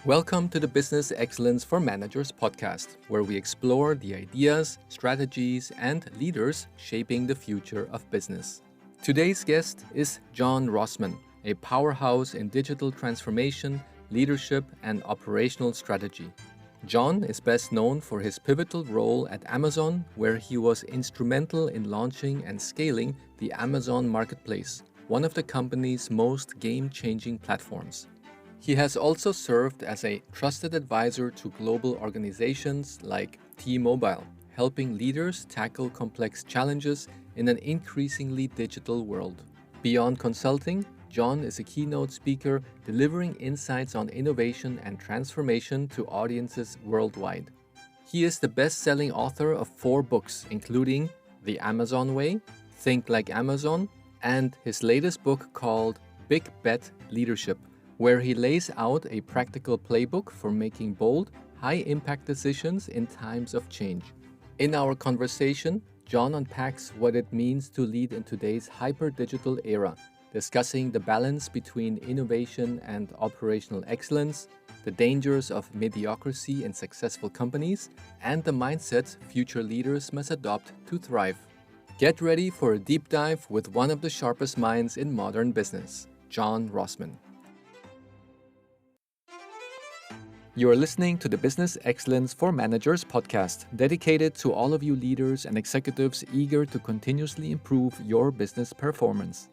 Welcome to the Business Excellence for Managers podcast, where we explore the ideas, strategies, and leaders shaping the future of business. Today's guest is John Rossman, a powerhouse in digital transformation, leadership, and operational strategy. John is best known for his pivotal role at Amazon, where he was instrumental in launching and scaling the Amazon Marketplace, one of the company's most game-changing platforms. He has also served as a trusted advisor to global organizations like T-Mobile, helping leaders tackle complex challenges in an increasingly digital world. Beyond consulting, John is a keynote speaker delivering insights on innovation and transformation to audiences worldwide. He is the best-selling author of 4 books, including The Amazon Way, Think Like Amazon, and his latest book called Big Bet Leadership, where he lays out a practical playbook for making bold, high-impact decisions in times of change. In our conversation, John unpacks what it means to lead in today's hyper-digital era, discussing the balance between innovation and operational excellence, the dangers of mediocrity in successful companies, and the mindset future leaders must adopt to thrive. Get ready for a deep dive with one of the sharpest minds in modern business, John Rossman. You are listening to the Business Excellence for Managers podcast, dedicated to all of you leaders and executives eager to continuously improve your business performance.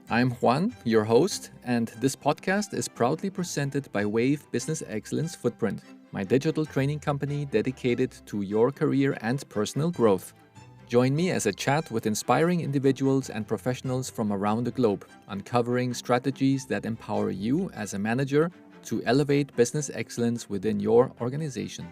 I'm Juan, your host, and this podcast is proudly presented by Wave Business Excellence Footprint, my digital training company dedicated to your career and personal growth. Join me as I chat with inspiring individuals and professionals from around the globe, uncovering strategies that empower you as a manager to elevate business excellence within your organization.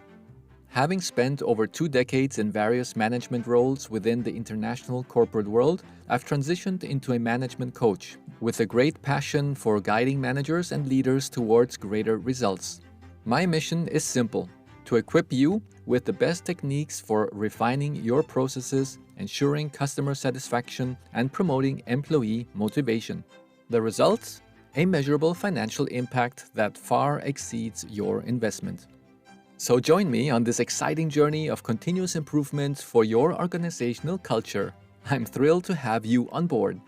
Having spent over 2 decades in various management roles within the international corporate world, I've transitioned into a management coach with a great passion for guiding managers and leaders towards greater results. My mission is simple: to equip you with the best techniques for refining your processes, ensuring customer satisfaction, and promoting employee motivation. The results? A measurable financial impact that far exceeds your investment. So join me on this exciting journey of continuous improvement for your organizational culture. I'm thrilled to have you on board.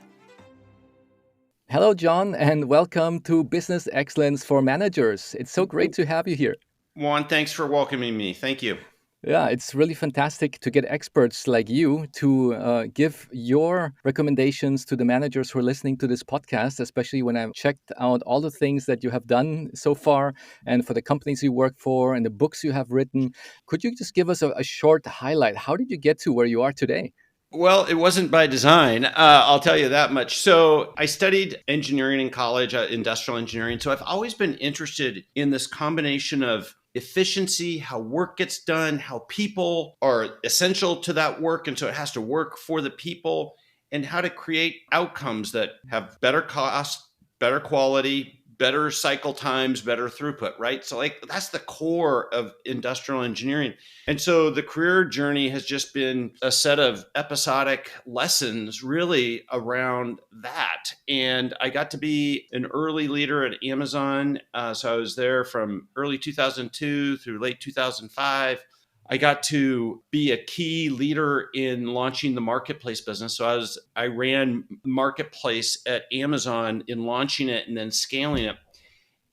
Hello, John, and welcome to Business Excellence for Managers. It's so great to have you here. Juan, thanks for welcoming me. Thank you. Yeah, it's really fantastic to get experts like you to give your recommendations to the managers who are listening to this podcast, especially when I've checked out all the things that you have done so far and for the companies you work for and the books you have written. Could you just give us a short highlight? How did you get to where you are today? Well, it wasn't by design. I'll tell you that much. So I studied engineering in college, industrial engineering. So I've always been interested in this combination of efficiency, how work gets done, how people are essential to that work. And so it has to work for the people, and how to create outcomes that have better cost, better quality, better cycle times, better throughput, right? So that's the core of industrial engineering. And so the career journey has just been a set of episodic lessons really around that. And I got to be an early leader at Amazon. So I was there from early 2002 through late 2005. I got to be a key leader in launching the marketplace business. So I ran marketplace at Amazon in launching it and then scaling it.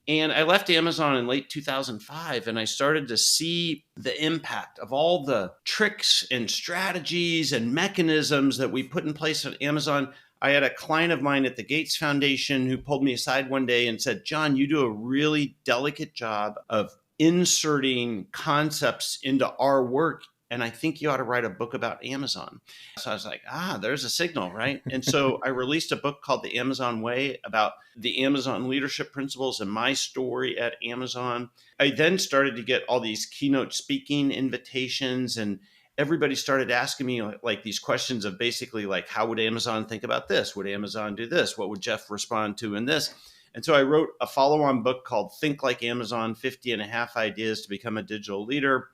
And I left Amazon in late 2005, and I started to see the impact of all the tricks and strategies and mechanisms that we put in place at Amazon. I had a client of mine at the Gates Foundation who pulled me aside one day and said, "John, you do a really delicate job of inserting concepts into our work, and I think you ought to write a book about Amazon." So I was like, there's a signal, right? And so I released a book called The Amazon Way about the Amazon leadership principles and my story at Amazon. I then started to get all these keynote speaking invitations, and everybody started asking me like these questions of basically like, how would Amazon think about this? Would Amazon do this? What would Jeff respond to in this? And so I wrote a follow-on book called Think Like Amazon, 50 and a half Ideas to Become a Digital Leader.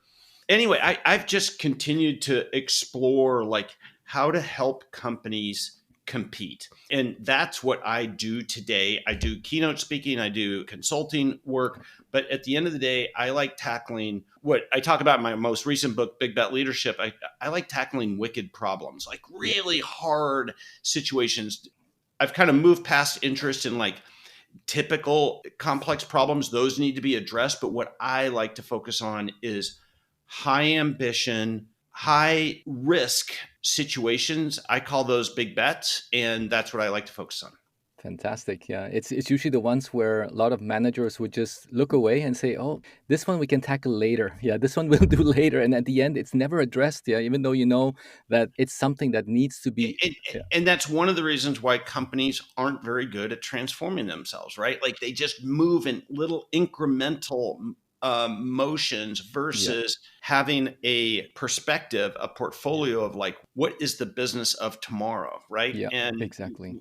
Anyway, I've just continued to explore like how to help companies compete. And that's what I do today. I do keynote speaking, I do consulting work, but at the end of the day, I like tackling what I talk about in my most recent book, Big Bet Leadership. I like tackling wicked problems, like Yeah. really hard situations. I've kind of moved past interest in like typical complex problems. Those need to be addressed. But what I like to focus on is high ambition, high risk situations. I call those big bets. And that's what I like to focus on. Fantastic. Yeah. It's usually the ones where a lot of managers would just look away and say, "Oh, this one we can tackle later. Yeah, this one we'll do later." And at the end, it's never addressed. Yeah, even though you know that it's something that needs to be. And, Yeah. and that's one of the reasons why companies aren't very good at transforming themselves, right? Like they just move in little incremental motions Yeah. versus having a perspective, a portfolio of like, what is the business of tomorrow, right? Yeah. And Exactly.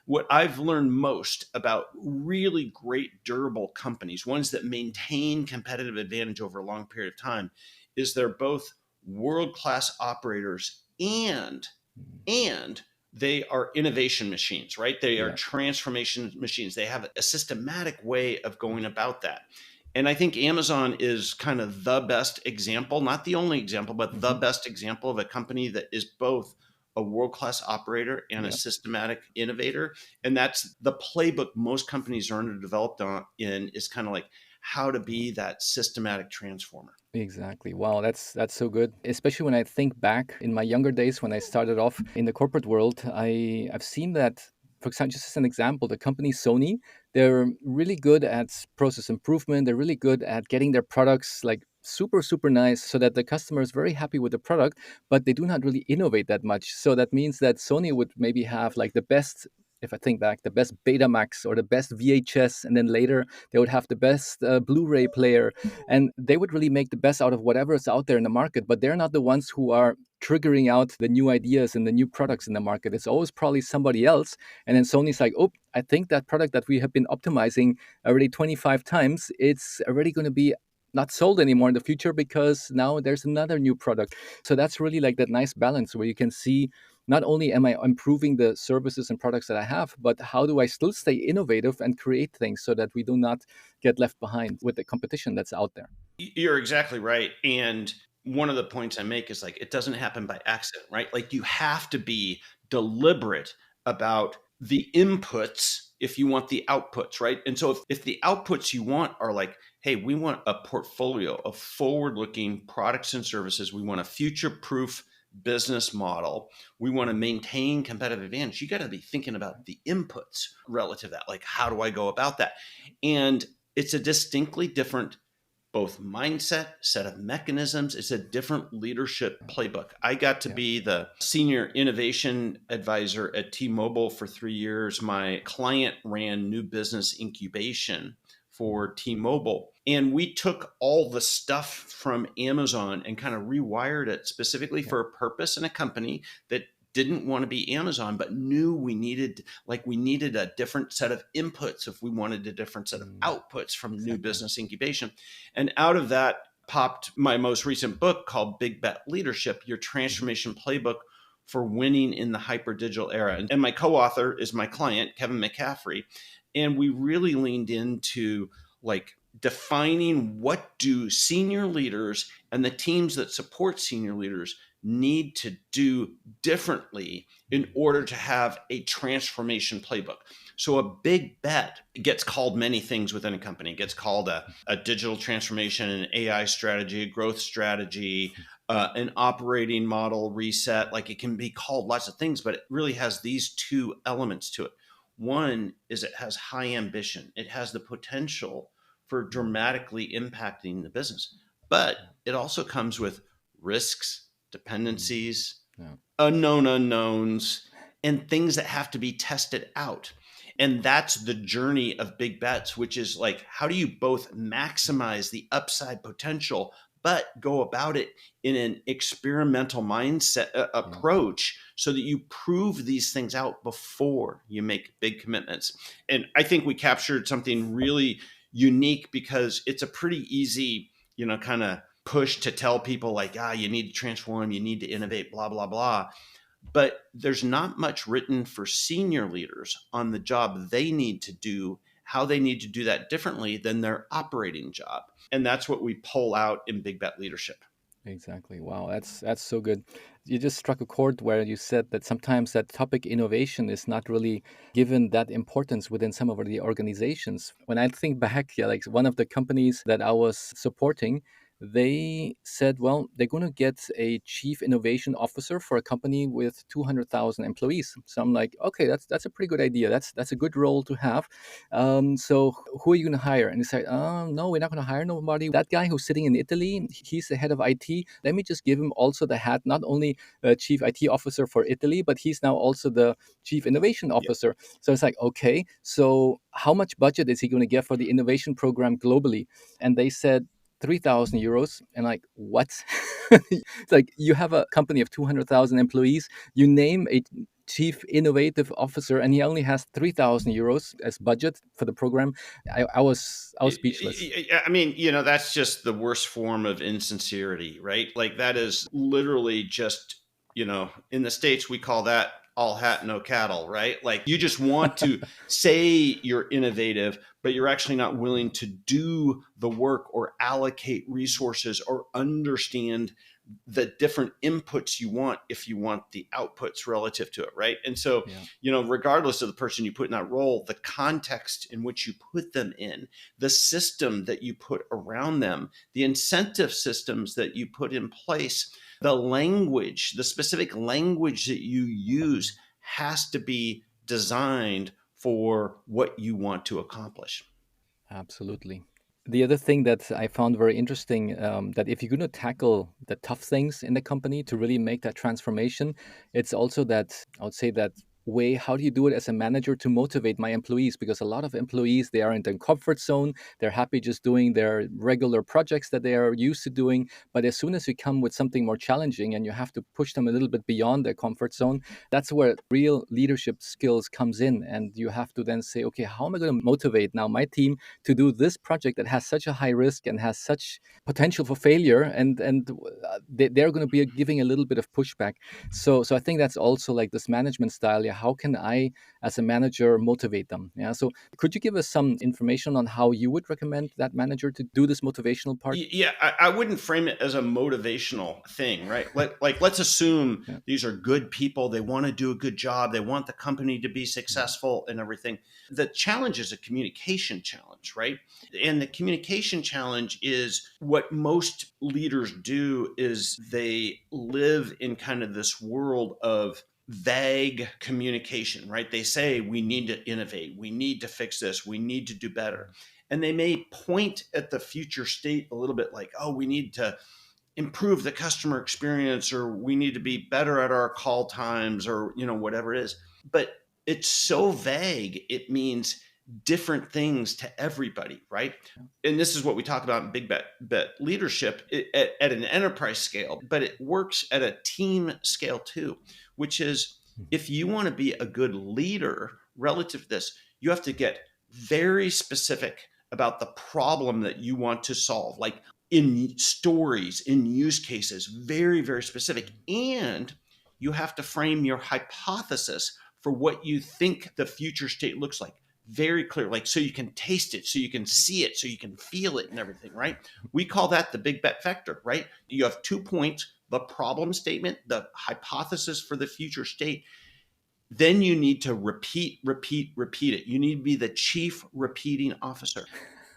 what I've learned most about really great durable companies, ones that maintain competitive advantage over a long period of time, is they're both world-class operators Mm. and they are innovation machines, right? They are Yeah. transformation machines. They have a systematic way of going about that. And I think Amazon is kind of the best example, not the only example, but the Hmm. best example of a company that is both a world-class operator and a Yeah. systematic innovator. And that's the playbook most companies are underdeveloped in is kind of like how to be that systematic transformer. Exactly. Wow, that's so good. Especially when I think back in my younger days when I started off in the corporate world, I've seen that, for example, just as an example, the company Sony, they're really good at process improvement. They're really good at getting their products like super, super nice so that the customer is very happy with the product, but they do not really innovate that much. So that means that Sony would maybe have like the best, if I think back, the best Betamax or the best VHS, and then later they would have the best Blu-ray player, and they would really make the best out of whatever is out there in the market, but they're not the ones who are triggering out the new ideas and the new products in the market. It's always probably somebody else, and then Sony's like, oh, I think that product that we have been optimizing already 25 times, it's already going to be not sold anymore in the future because now there's another new product. So that's really like that nice balance where you can see not only am I improving the services and products that I have, but how do I still stay innovative and create things so that we do not get left behind with the competition that's out there. You're exactly right. And one of the points I make is like, it doesn't happen by accident, right? Like, you have to be deliberate about the inputs if you want the outputs, right? And so if the outputs you want are like, hey, we want a portfolio of forward looking products and services, we want a future proof business model, we want to maintain competitive advantage, you got to be thinking about the inputs relative to that. Like, how do I go about that? And it's a distinctly different both mindset, set of mechanisms. It's a different leadership playbook. I got to Yeah. be the senior innovation advisor at T-Mobile for 3 years. My client ran new business incubation for T-Mobile. And we took all the stuff from Amazon and kind of rewired it specifically Yeah. for a purpose in a company that didn't want to be Amazon, but knew we needed a different set of inputs if we wanted a different set of Mm, outputs from new exactly. business incubation. And out of that popped my most recent book called Big Bet Leadership, Your Mhm. Transformation Playbook for Winning in the Hyper Digital Era. And my co-author is my client, Kevin McCaffrey. And we really leaned into like defining what do senior leaders and the teams that support senior leaders need to do differently in order to have a transformation playbook. So a big bet gets called many things within a company. It gets called a digital transformation, an AI strategy, a growth strategy, an operating model reset. Like, it can be called lots of things, but it really has these two elements to it. One is it has high ambition. It has the potential for dramatically impacting the business, but it also comes with risks, Mm, dependencies, yeah. unknown unknowns, and things that have to be tested out. And that's the journey of big bets, which is like, how do you both maximize the upside potential, but go about it in an experimental mindset Yeah. approach so that you prove these things out before you make big commitments. And I think we captured something really unique because it's a pretty easy, kind of push to tell people like, you need to transform, you need to innovate, blah, blah, blah. but there's not much written for senior leaders on the job they need to do, how they need to do that differently than their operating job. And that's what we pull out in Big Bet Leadership. Exactly. Wow, that's so good. You just struck a chord where you said that sometimes that topic innovation is not really given that importance within some of the organizations. When I think back, yeah, like one of the companies that I was supporting, they said, well, they're going to get a chief innovation officer for a company with 200,000 employees. So I'm like, okay, that's a pretty good idea. That's a good role to have. So who are you going to hire? And he said, no, we're not going to hire nobody. That guy who's sitting in Italy, he's the head of IT. Let me just give him also the hat, not only chief IT officer for Italy, but he's now also the chief innovation Yeah. officer. So it's like, okay, so how much budget is he going to get for the innovation program globally? And they said, 3,000 euros. And like, what? It's like you have a company of 200,000 employees. You name a chief innovative officer, and he only has 3,000 euros as budget for the program. I was speechless. I mean, that's just the worst form of insincerity, right? Like that is literally just, in the States, we call that all hat, no cattle, right? Like you just want to say you're innovative, but you're actually not willing to do the work or allocate resources or understand the different inputs you want if you want the outputs relative to it, right? And so, Yeah. regardless of the person you put in that role, the context in which you put them in, the system that you put around them, the incentive systems that you put in place, the language, the specific language that you use has to be designed for what you want to accomplish. Absolutely. The other thing that I found very interesting, that if you're going to tackle the tough things in the company to really make that transformation, it's also that I would say that way, how do you do it as a manager to motivate my employees? Because a lot of employees, they are in their comfort zone. They're happy just doing their regular projects that they are used to doing. But as soon as you come with something more challenging and you have to push them a little bit beyond their comfort zone, that's where real leadership skills comes in. And you have to then say, okay, how am I going to motivate now my team to do this project that has such a high risk and has such potential for failure, and they're going to be giving a little bit of pushback. So I think that's also like this management style. Yeah, how can I as a manager motivate them? Yeah, so could you give us some information on how you would recommend that manager to do this motivational part? Yeah, I wouldn't frame it as a motivational thing, right? Let's assume Yeah. these are good people. They want to do a good job. They want the company to be successful and everything. The challenge is a communication challenge, right? And the communication challenge is what most leaders do is they live in kind of this world of vague communication, right? They say, we need to innovate. We need to fix this. We need to do better. And they may point at the future state a little bit like, oh, we need to improve the customer experience, or we need to be better at our call times, or whatever it is. But it's so vague, it means different things to everybody, right? And this is what we talk about in big bet leadership at an enterprise scale, but it works at a team scale too, which is if you want to be a good leader relative to this, you have to get very specific about the problem that you want to solve, like in stories, in use cases, very, very specific. And you have to frame your hypothesis for what you think the future state looks like very clear, like so you can taste it, so you can see it, so you can feel it and everything, right? We call that the big bet vector, right? You have 2 points, the problem statement, the hypothesis for the future state. Then you need to repeat it. You need to be the chief repeating officer.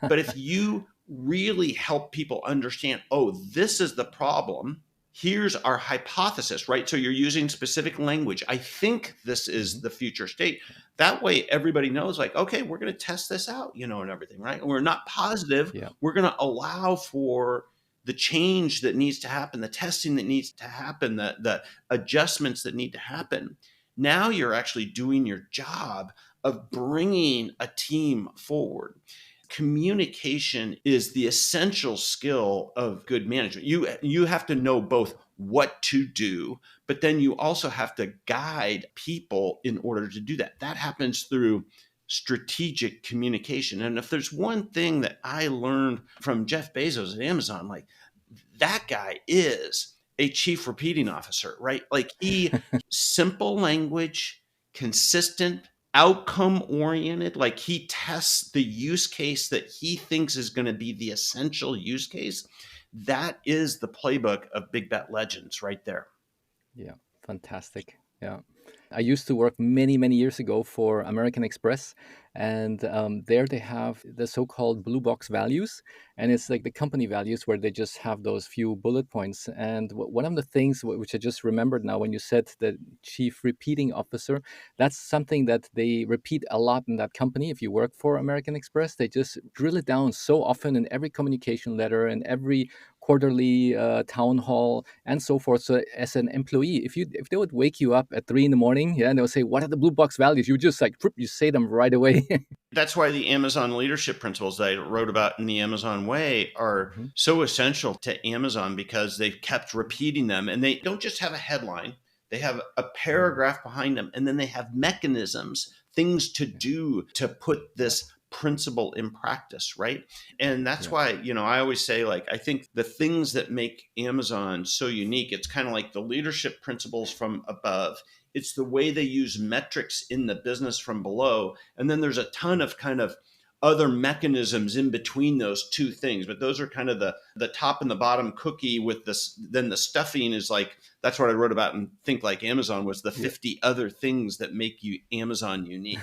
But if you really help people understand, oh, this is the problem, here's our hypothesis, right? So you're using specific language. I think this is the future state. That way, everybody knows, like, okay, we're going to test this out, and everything, right? And we're not positive. Yeah. We're going to allow for the change that needs to happen, the testing that needs to happen, the adjustments that need to happen. Now you're actually doing your job of bringing a team forward. Communication is the essential skill of good management. You have to know both what to do, but then you also have to guide people in order to do that. That happens through strategic communication. And if there's one thing that I learned from Jeff Bezos at Amazon, like that guy is a chief repeating officer, right? Like simple language, consistent, outcome oriented, like he tests the use case that he thinks is going to be the essential use case. That is the playbook of Big Bet Legends right there. Yeah, fantastic. Yeah. I used to work many, many years ago for American Express, and there they have the so-called blue box values, and it's like the company values where they just have those few bullet points. And one of the things which I just remembered now when you said the chief repeating officer, that's something that they repeat a lot in that company. If you work for American Express, they just drill it down so often in every communication letter and every quarterly town hall and so forth. So as an employee, if they would wake you up at 3 in the morning, yeah, and they'll say, "What are the blue box values?" You just like you say them right away. That's why the Amazon leadership principles that I wrote about in the Amazon Way are Mhm. so essential to Amazon because they've kept repeating them, and they don't just have a headline, they have a paragraph behind them, and then they have mechanisms, things to Yeah, do to put yeah, this principle in practice, right? And that's yeah, why, I always say, like, I think the things that make Amazon so unique, it's kind of like the leadership principles from above. It's the way they use metrics in the business from below. And then there's a ton of kind of other mechanisms in between those two things. But those are kind of the top and the bottom cookie with this. Then the stuffing is like, that's what I wrote about in Think Like Amazon was the yeah. 50 other things that make you Amazon unique.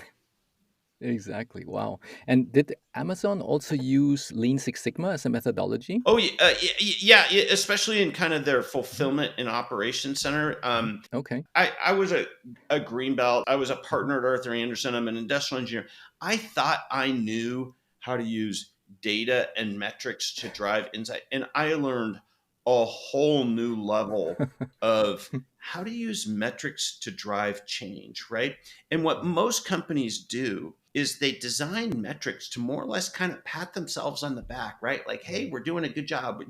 Exactly. Wow. And did Amazon also use Lean Six Sigma as a methodology? Oh yeah, yeah, especially in kind of their Mhm, fulfillment and operations center. mhm. Okay. I was a green belt. I was a Mhm. partner at Arthur Anderson. I'm an industrial engineer. I thought I knew how to use data and metrics to drive insight. And I learned a whole new level of how to use metrics to drive change, right? And what Yeah. most companies do is they design metrics to more or less kind of pat themselves on the back, right? Like, hey, Mm. we're doing a good job.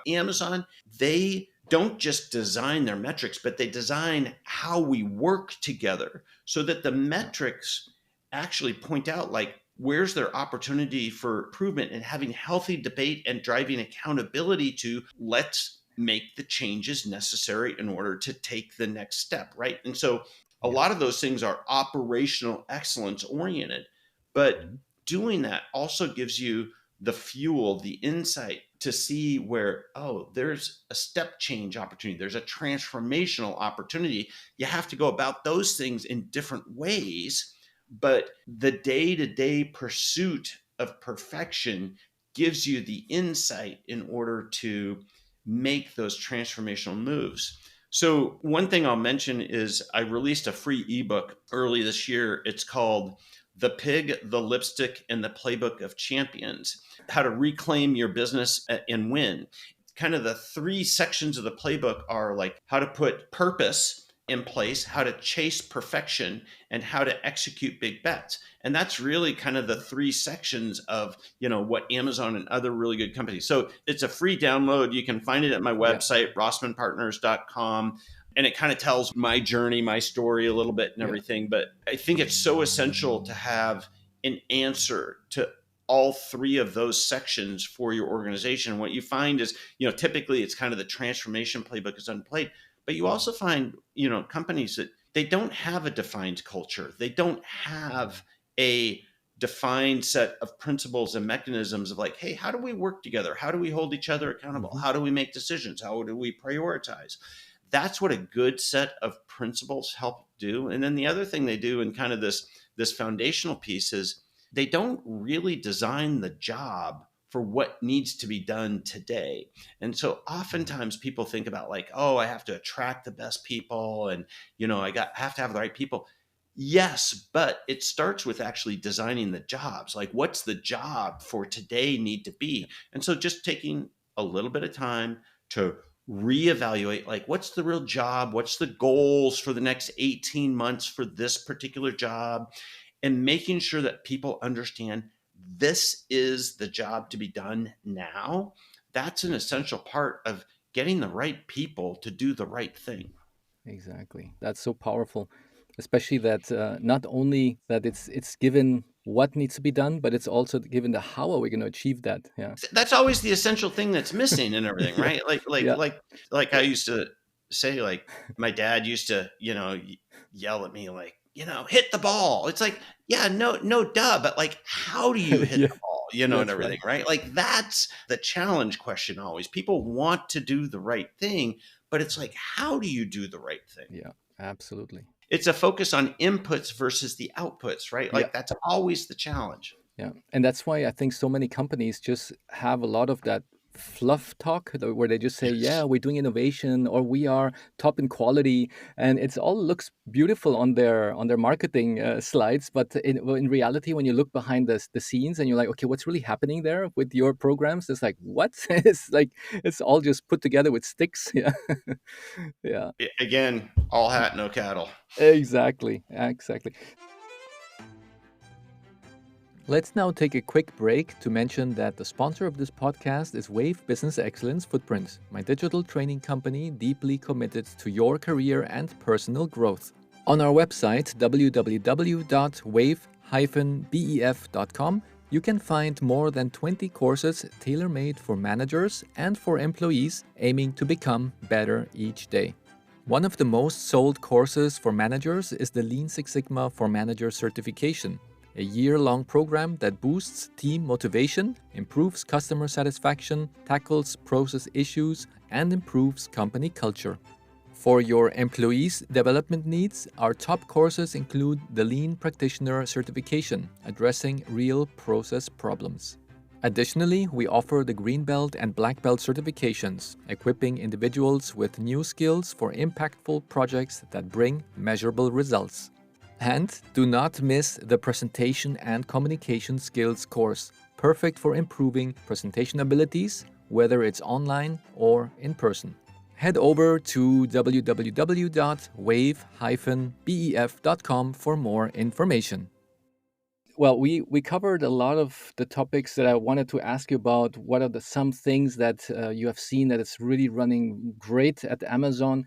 Amazon, they don't just design their metrics, but they design how we work together so that the Yeah. metrics actually point out like where's their opportunity for improvement and having healthy debate and driving accountability to let's make the changes necessary in order to take the next step, right? And so a Yeah. lot of those things are operational excellence oriented, but Mhm. doing that also gives you the fuel, the insight to see where, oh, there's a step change opportunity, there's a transformational opportunity. You have to go about those things in different ways, but the day to day pursuit of perfection gives you the insight in order to make those transformational moves. So, one thing I'll mention is I released a free ebook early this year. It's called The Pig, the Lipstick, and the Playbook of Champions: How to Reclaim Your Business and Win. Kind of the three sections of the playbook are like how to put purpose in place, how to chase perfection, and how to execute big bets. And that's really kind of the three sections of, what Amazon and other really good companies. So it's a free download. You can find it at my Yeah. website, rossmanpartners.com. And it kind of tells my journey, my story a little bit and Yeah. everything. But I think it's so essential to have an answer to all three of those sections for your organization. What you find is, typically it's kind of the transformation playbook is unplayed, but you also find, companies that they don't have a defined culture. They don't have a defined set of principles and mechanisms of like, hey, how do we work together? How do we hold each other accountable? Mhm. How do we make decisions? How do we prioritize? That's what a good set of principles help do. And then the other thing they do in kind of this foundational piece is they don't really design the job for what needs to be done today. And so Mhm. oftentimes people think about like, oh, I have to attract the best people and have to have the right people. Yes, but it starts with actually designing the jobs. Like what's the job for today need to Yeah. be? And so just taking a little bit of time to reevaluate like what's the real job, what's the goals for the next 18 months for this particular job, and making sure that people understand this is the job to be done now. That's an essential part of getting the right people to do the right thing. Exactly. That's so powerful, especially that not only that it's given what needs to be done, but it's also given the how are we going to achieve that? Yeah. That's always the essential thing that's missing and everything, Yeah. right? Like like Yeah. like like I used to say, like my dad used to, yell at me like, hit the ball. It's like, yeah, no, duh, but like, how do you hit Yeah. the ball, and That's everything, right. right? Like that's the challenge question always. People want to do the right thing, but it's like, how do you do the right thing? Yeah. Absolutely. It's a focus on inputs versus the outputs, right? Yeah. Like that's always the challenge. Yeah. And that's why I think so many companies just have a lot of that fluff talk where they just say, yeah, Yes. we're doing innovation or we are top in quality. And it's all looks beautiful on their marketing slides. But in reality, when you look behind the scenes and you're like, okay, what's really happening there with your programs? It's like, what? It's like, it's all just put together with sticks. Yeah. Yeah. Again, all hat, no cattle. Exactly. Exactly. Let's now take a quick break to mention that the sponsor of this podcast is Wave Business Excellence Footprint, my digital training company deeply committed to your career and personal growth. On our website, www.wave-bef.com, you can find more than 20 courses tailor-made for managers and for employees aiming to become better each day. One of the most sold courses for managers is the Lean Six Sigma for Manager certification, a year-long program that boosts team motivation, improves customer satisfaction, tackles process issues, and improves company culture. For your employees' development needs, our top courses include the Lean Practitioner certification, addressing real process problems. Additionally, we offer the Green Belt and Black Belt certifications, equipping individuals with new skills for impactful projects that bring measurable results. And do not miss the Presentation and Communication Skills course, perfect for improving presentation abilities, whether it's online or in person. Head over to www.wave-bef.com for more information. Well, we covered a lot of the topics that I wanted to ask you about. What are some things that you have seen that it's really running great at Amazon?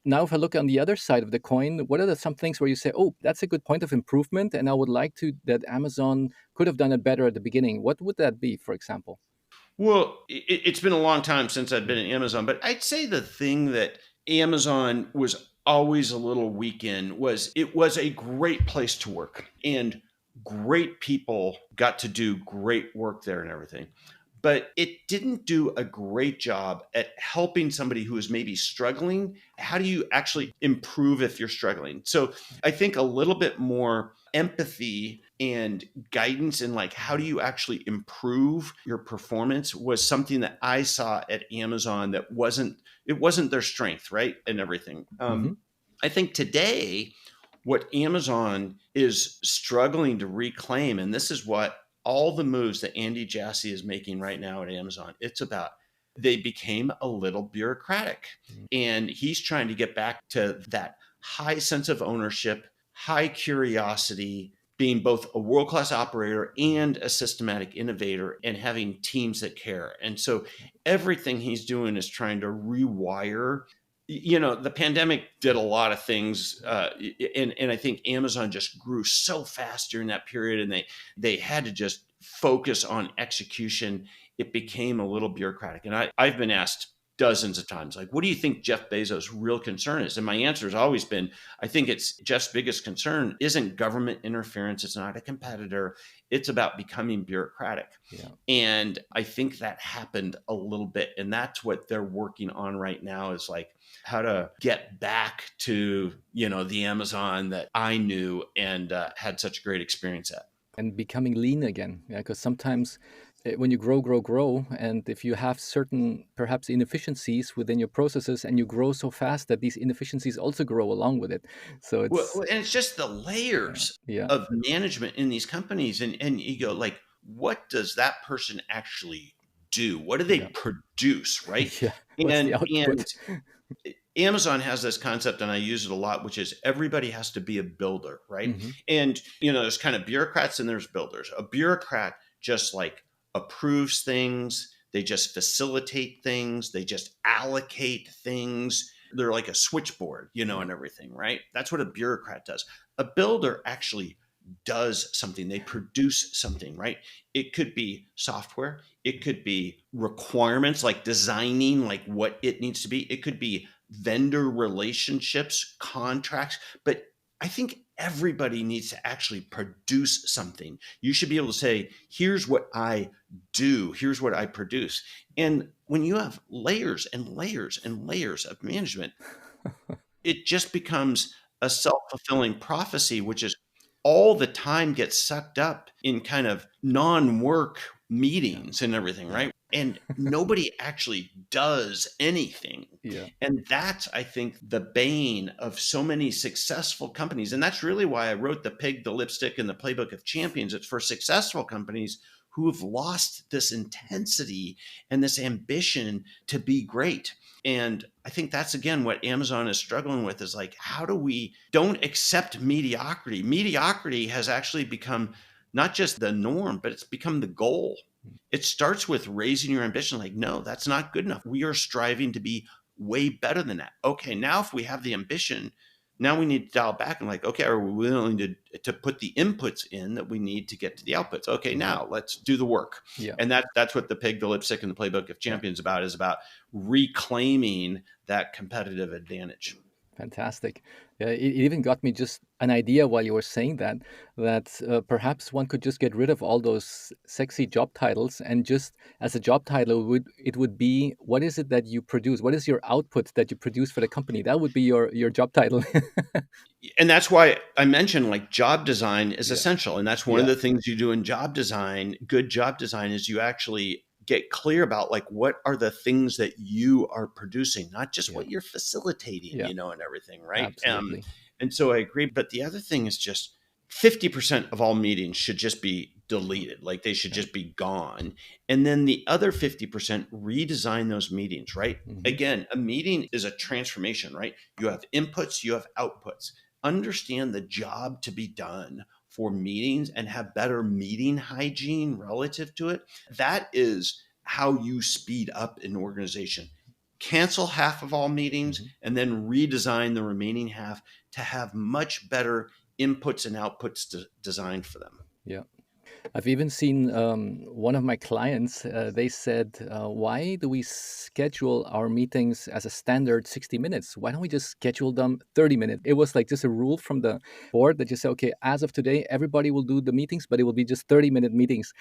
Now, if I look on the other side of the coin, what are some things where you say, "Oh, that's a good point of improvement," and I would like to that Amazon could have done it better at the beginning? What would that be, for example? Well, it's been a long time since I've been at Amazon, but I'd say the thing that Amazon was always a little weak in was it was a great place to work and great people got to do great work there and everything. But it didn't do a great job at helping somebody who is maybe struggling. How do you actually improve if you're struggling? So I think a little bit more empathy and guidance in like how do you actually improve your performance was something that I saw at Amazon that wasn't their strength, right? And everything. Hmm. I think today what Amazon is struggling to reclaim, and this is what all the moves that Andy Jassy is making right now at Amazon, it's about they became a little bureaucratic. And he's trying to get back to that high sense of ownership, high curiosity, being both a world class operator and a systematic innovator, and having teams that care. And so everything he's doing is trying to rewire. The pandemic did a lot of things, and I think Amazon just grew so fast during that period, and they had to just focus on execution. It became a little bureaucratic, and I've been asked dozens of times, like, what do you think Jeff Bezos' real concern is? And my answer has always been, I think it's Jeff's biggest concern isn't government interference. It's not a competitor. It's about becoming bureaucratic. Yeah. And I think that happened a little bit. And that's what they're working on right now is like how to get back to, the Amazon that I knew and had such a great experience at. And becoming lean again. Yeah, because sometimes when you grow, and if you have certain perhaps inefficiencies within your processes and you grow so fast that these inefficiencies also grow along with it. So it's, And it's just the yeah, layers yeah, of management in these companies. And you go like, what does that person actually do? What do they yeah, produce? Right. yeah. What's the And output? Amazon has this concept, and I use it a lot, which is everybody has to be a builder, right? Hmm. And there's kind of bureaucrats and there's builders. A bureaucrat just like approves things, they just facilitate things, they just allocate things. They're like a switchboard, Yeah, and everything, right? That's what a bureaucrat does. A builder actually does something, they produce something, right? It could be software, it could be requirements like designing like what it needs to be, it could be vendor relationships, contracts, but I think everybody needs to actually produce something. You should be able to say, here's what I do, here's what I produce. And when you have layers and layers and layers of management, it just becomes a self-fulfilling prophecy, which is all the time gets sucked up in kind of non-work Yeah. meetings and everything, Yeah. right? And nobody actually does anything. Yeah. And that's, I think, the bane of so many successful companies. And that's really why I wrote The Pig, the Lipstick, and the Playbook of Champions. It's for successful companies who have lost this intensity and this ambition to be great. And I think that's again what Amazon is struggling with is like, how do we don't accept mediocrity? Mediocrity has actually become not just the norm, but it's become the goal. It starts with raising your ambition. Like, no, that's not good enough. We are striving to be way better than that. Okay, now if we have the ambition, now we need to dial back and like, okay, are we willing to put the inputs in that we need to get to the outputs? Okay, now let's do the work. Yeah. And that's what The Pig, the Lipstick, and the Playbook of Champions is about reclaiming that competitive advantage. Fantastic. Yeah, it even got me just an idea while you were saying that perhaps one could just get rid of all those sexy job titles and just as a job title would be what is it that you produce? What is your output that you produce for the company? That would be your job title. And that's why I mentioned like job design is Yeah. essential. And that's one of Yeah. the things you do in job design. Good job design is you actually get clear about like what are the things that you are producing, not just Yeah. what you're facilitating, Yeah. and everything, right? Absolutely. And so I agree. But the other thing is just 50% of all meetings should just be deleted. Like they should Yeah. just be gone. And then the other 50% redesign those meetings, right? Hmm. Again, a meeting is a transformation, right? You have inputs, you have outputs. Understand the job to be done for meetings and have better meeting hygiene relative to it. That is how you speed up an organization. Cancel half of all meetings Hmm. and then redesign the remaining half to have much better inputs and outputs designed for them. Yeah. I've even seen one of my clients, they said, why do we schedule our meetings as a standard 60 minutes? Why don't we just schedule them 30 minutes? It was like just a rule from the board that you say, okay, as of today, everybody will do the meetings, but it will be just 30-minute meetings.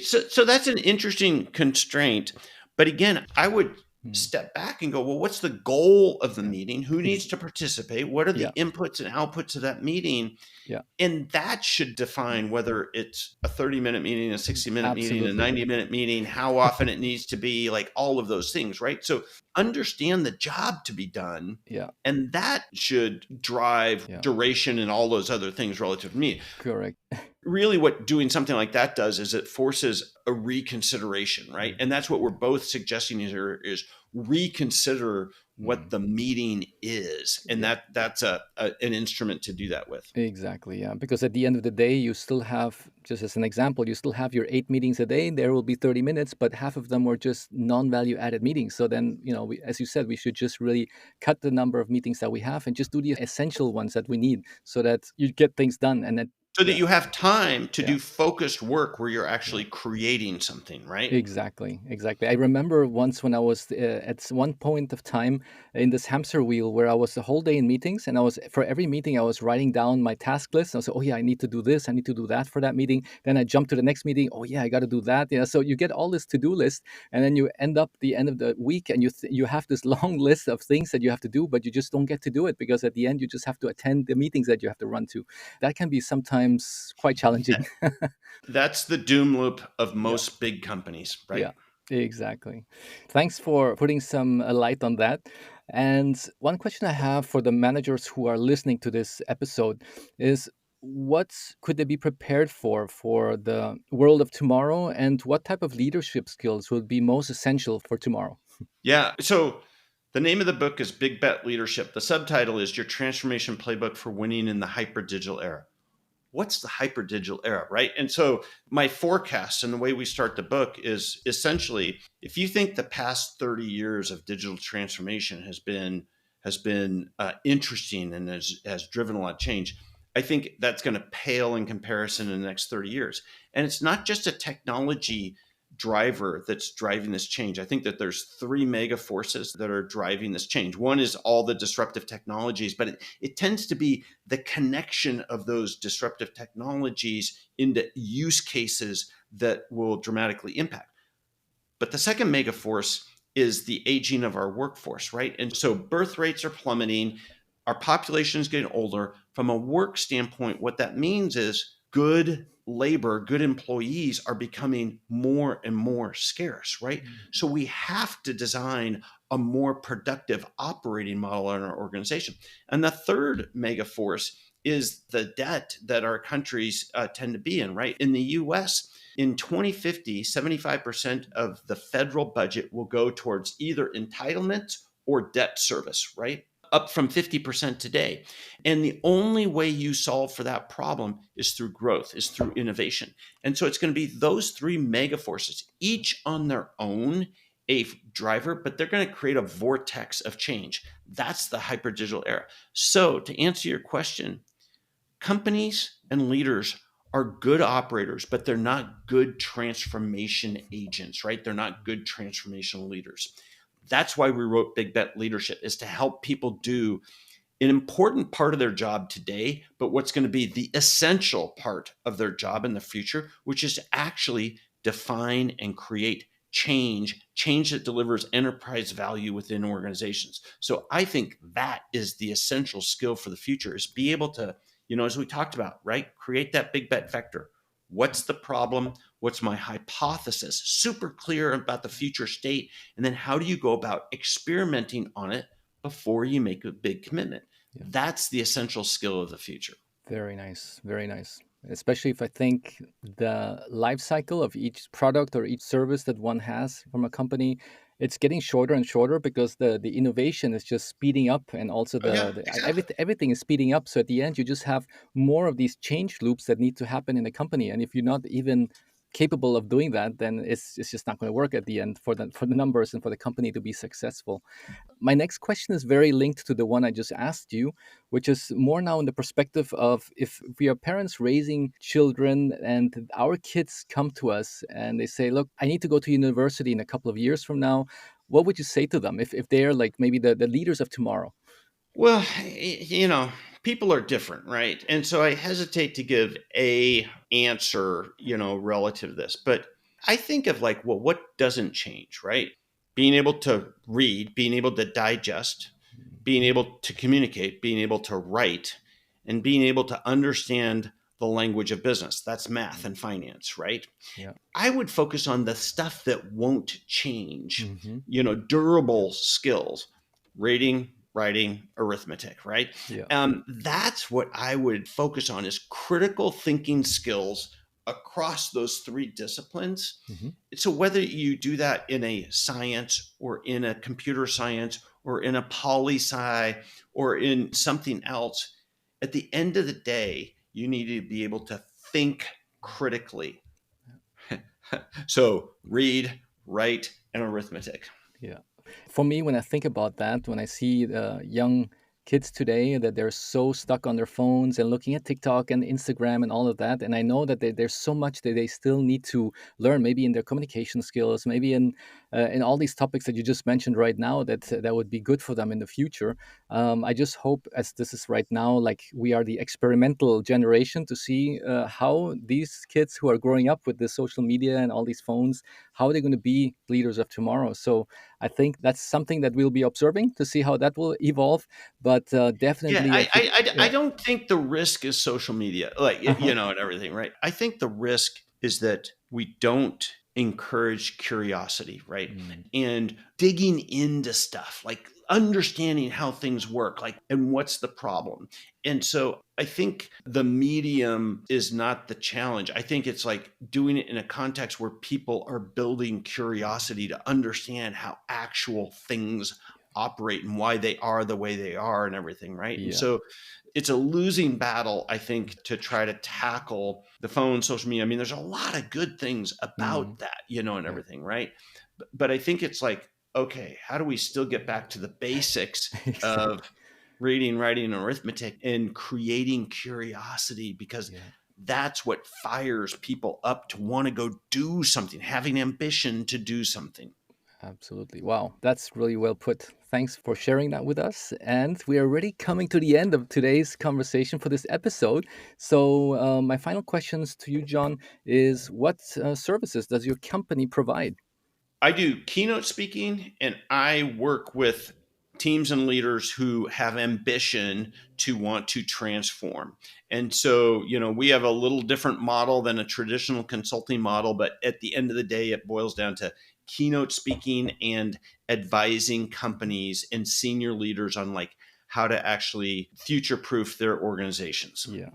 So that's an interesting constraint. But again, I would Hmm. step back and go, well, what's the goal of the Yeah. meeting? Who needs to participate? What are Yeah. the inputs and outputs of that meeting? Yeah. And that should define whether it's a 30-minute meeting, a 60-minute meeting, a Absolutely. 90-minute meeting, how often it needs to be, like all of those things, right? So understand the job to be done. Yeah. And that should drive Yeah. duration and all those other things relative to me. Correct. Really, what doing something like that does is it forces a reconsideration, right? And that's what we're both suggesting here is reconsider what Mm. the meeting is, and Yeah. that's an instrument to do that with. Exactly, yeah. Because at the end of the day, you still have, just as an example, you still have your 8 meetings a day. There will be 30 minutes, but half of them were just non-value added meetings. So then, as you said, we should just really cut the number of meetings that we have and just do the essential ones that we need so that you get things done. And then, So that yeah, you have time to yeah. do focused work where you're Yeah. actually creating something, right? Exactly, exactly. I remember once when I was at one point of time in this hamster wheel where I was the whole day in meetings, and I was for every meeting I was writing down my task list. I was oh yeah, I need to do this, I need to do that for that meeting. Then I jump to the next meeting. Oh yeah, I got to do that. Yeah, so you get all this to do list, and then you end up the end of the week, and you have this long list of things that you have to do, but you just don't get to do it because at the end you just have to attend the meetings that you have to run to. That can be sometimes quite challenging. That's the doom loop of Yeah. most big companies, right? Yeah, exactly. Thanks for putting some light on that. And one question I have for the managers who are listening to this episode is what could they be prepared for the world of tomorrow, and what type of leadership skills would be most essential for tomorrow? Yeah. So the name of the book is Big Bet Leadership. The subtitle is Your Transformation Playbook for Winning in the Hyper Digital Era. What's the hyper digital era, right? And so my forecast and the way we start the book is essentially, if you think the past 30 years of digital transformation has been interesting and has driven a lot of change, I think that's going to pale in comparison in the next 30 years. And it's not just a technology driver that's driving this change. I think that there's three mega forces that are driving this change. One is all the disruptive technologies, but it tends to be the connection of those disruptive technologies into use cases that will dramatically impact. But the second mega force is the aging of our workforce, right? And so birth rates are plummeting. Our population is getting older. From a work standpoint, what that means is good labor, good employees are becoming more and more scarce, right? So we have to design a more productive operating model in our organization. And the third mega force is the debt that our countries tend to be in, right? In the US, in 2050, 75% of the federal budget will go towards either entitlements or debt service, right? Up from 50% today. And the only way you solve for that problem is through growth, is through innovation. And so it's going to be those three mega forces, each on their own a driver, but they're going to create a vortex of change. That's the hyper digital era. So to answer your question, companies and leaders are good operators, but they're not good transformation agents, right? They're not good transformational leaders. That's why we wrote Big Bet Leadership, is to help people do an important part of their job today, but what's going to be the essential part of their job in the future, which is to actually define and create change that delivers enterprise value within organizations. So I think that is the essential skill for the future, is be able to, as we talked about, right? Create that big bet vector. What's the problem? What's my hypothesis? Super clear about the future state. And then how do you go about experimenting on it before you make a big commitment? Yeah. That's the essential skill of the future. Very nice. Very nice. Especially if I think the life cycle of each product or each service that one has from a company, it's getting shorter and shorter because the innovation is just speeding up, and also Exactly. everything is speeding up. So at the end, you just have more of these change loops that need to happen in the company. And if you're not even capable of doing that, then it's just not going to work at the end for the numbers and for the company to be successful. My next question is very linked to the one I just asked you, which is more now in the perspective of, if we are parents raising children and our kids come to us and they say, look, I need to go to university in a couple of years from now. What would you say to them if they're like maybe the leaders of tomorrow? Well, people are different, right? And so I hesitate to give a answer, relative to this. But I think of like, well, what doesn't change, right? Being able to read, being able to digest, being able to communicate, being able to write, and being able to understand the language of business. That's math and finance, right? Yeah. I would focus on the stuff that won't change, durable skills, reading, writing, arithmetic, right? Yeah. That's what I would focus on, is critical thinking skills across those three disciplines. Mm-hmm. So whether you do that in a science or in a computer science or in a poli-sci or in something else, at the end of the day, you need to be able to think critically. So read, write, and arithmetic. Yeah. For me, when I think about that, when I see the young kids today that they're so stuck on their phones and looking at TikTok and Instagram and all of that, and I know that there's so much that they still need to learn, maybe in their communication skills, maybe in all these topics that you just mentioned right now, that would be good for them in the future. I just hope, as this is right now, like we are the experimental generation, to see how these kids who are growing up with the social media and all these phones, how they're going to be leaders of tomorrow. So I think that's something that we'll be observing to see how that will evolve. But definitely, I think, I don't think the risk is social media, like, and everything, right? I think the risk is that we don't encourage curiosity, right? And digging into stuff, like understanding how things work, like, and what's the problem. And so I think the medium is not the challenge. I think it's like doing it in a context where people are building curiosity to understand how actual things operate and why they are the way they are and everything, right? And so it's a losing battle, I think, to try to tackle the phone, social media. I mean, there's a lot of good things about that, and everything, right? But I think it's like, okay, how do we still get back to the basics of reading, writing, and arithmetic, and creating curiosity, because Yeah. that's what fires people up to want to go do something, having ambition to do something. Absolutely. Wow, that's really well put. Thanks for sharing that with us. And we are already coming to the end of today's conversation for this episode. So, my final questions to you, John, is what services does your company provide? I do keynote speaking, and I work with teams and leaders who have ambition to want to transform. And so, we have a little different model than a traditional consulting model, but at the end of the day, it boils down to keynote speaking and advising companies and senior leaders on like how to actually future proof their organizations. Yeah,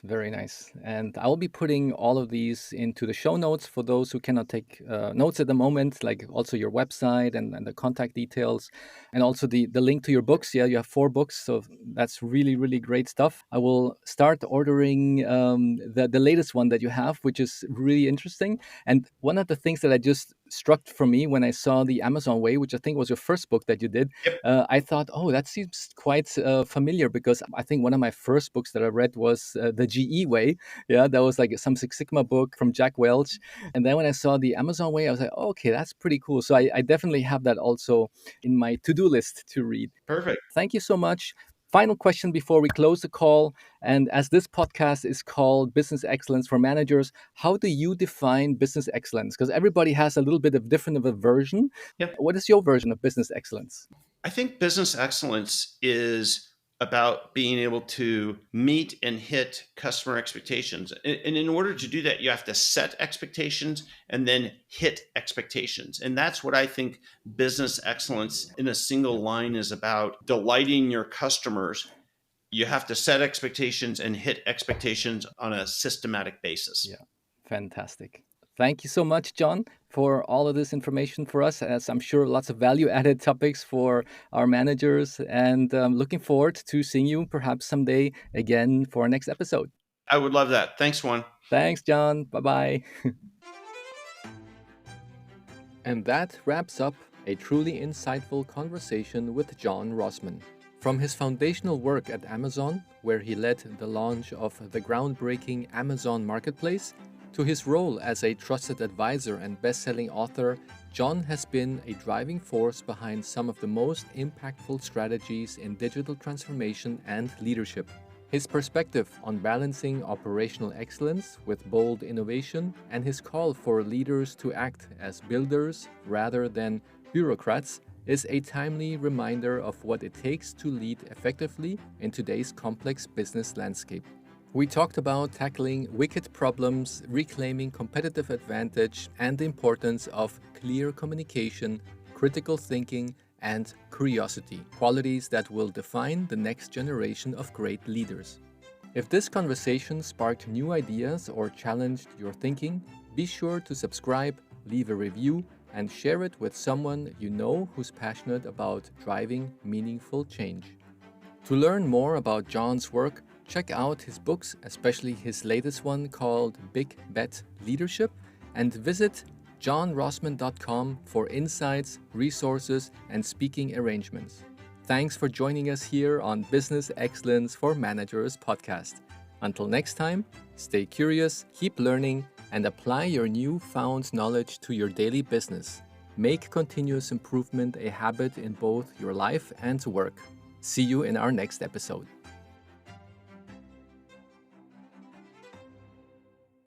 very nice. And I'll be putting all of these into the show notes for those who cannot take notes at the moment, like also your website and the contact details, and also the link to your books. Yeah, you have 4 books, so that's really, really great stuff. I will start ordering the latest one that you have, which is really interesting. And one of the things that I just struck for me when I saw the Amazon Way, which I think was your first book that you did, Yep. I thought, oh, that seems quite familiar because I think one of my first books that I read was The GE Way. Yeah, that was like some Six Sigma book from Jack Welch. And then when I saw the Amazon Way, I was like, oh, okay, that's pretty cool. So I definitely have that also in my to-do list to read. Perfect. Thank you so much. Final question before we close the call. And as this podcast is called Business Excellence for Managers, how do you define business excellence? Because everybody has a little bit of different of a version. Yep. What is your version of business excellence? I think business excellence is about being able to meet and hit customer expectations. And in order to do that, you have to set expectations and then hit expectations. And that's what I think business excellence in a single line is about: delighting your customers. You have to set expectations and hit expectations on a systematic basis. Yeah, fantastic. Thank you so much, John, for all of this information for us. As I'm sure lots of value added topics for our managers. And looking forward to seeing you perhaps someday again for our next episode. I would love that. Thanks, Juan. Thanks, John. Bye bye. And that wraps up a truly insightful conversation with John Rossman. From his foundational work at Amazon, where he led the launch of the groundbreaking Amazon Marketplace, to his role as a trusted advisor and best-selling author, John has been a driving force behind some of the most impactful strategies in digital transformation and leadership. His perspective on balancing operational excellence with bold innovation and his call for leaders to act as builders rather than bureaucrats is a timely reminder of what it takes to lead effectively in today's complex business landscape. We talked about tackling wicked problems, reclaiming competitive advantage, and the importance of clear communication, critical thinking, and curiosity, qualities that will define the next generation of great leaders. If this conversation sparked new ideas or challenged your thinking, be sure to subscribe, leave a review, and share it with someone you know who's passionate about driving meaningful change. To learn more about John's work, check out his books, especially his latest one called Big Bet Leadership, and visit johnrossman.com for insights, resources, and speaking arrangements. Thanks for joining us here on Business Excellence for Managers podcast. Until next time, stay curious, keep learning, and apply your newfound knowledge to your daily business. Make continuous improvement a habit in both your life and work. See you in our next episode.